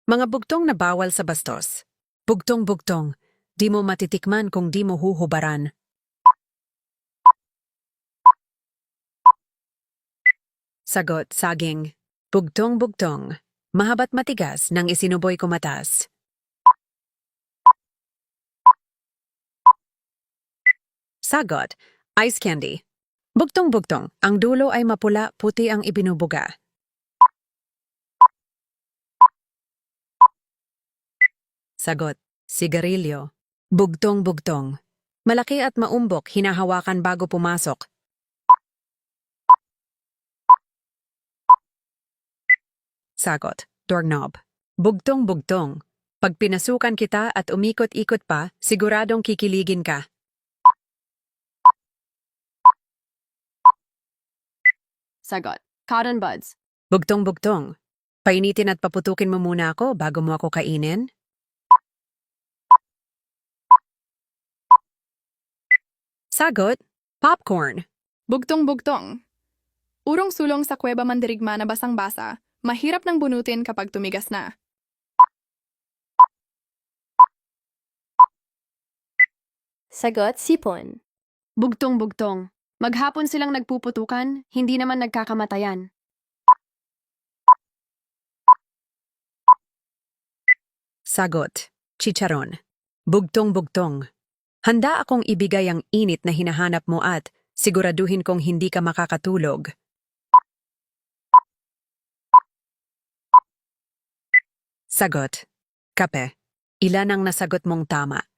Mga bugtong na bawal sa bastos. Bugtong-bugtong. Di mo matitikman kung di mo huhubaran. Sagot, saging. Bugtong-bugtong. Mahabat matigas nang isinuboy kumatas. Sagot, ice candy. Bugtong-bugtong. Ang dulo ay mapula, puti ang ibinubuga. Sagot, sigarilyo. Bugtong-bugtong. Malaki at maumbok, hinahawakan bago pumasok. Sagot, doorknob. Bugtong-bugtong. Pag pinasukan kita at umikot-ikot pa, siguradong kikiligin ka. Sagot, cotton buds. Bugtong-bugtong. Painitin at paputukin mo muna ako bago mo ako kainin. Sagot, popcorn. Bugtong-bugtong. Urong-sulong sa kuweba mandirigma na basang-basa, mahirap nang bunutin kapag tumigas na. Sagot, sipon. Bugtong-bugtong. Maghapon silang nagpuputukan, hindi naman nagkakamatayan. Sagot, chicharon. Bugtong-bugtong. Handa akong ibigay ang init na hinahanap mo at siguraduhin kong hindi ka makakatulog. Sagot, kape. Ilan ang nasagot mong tama?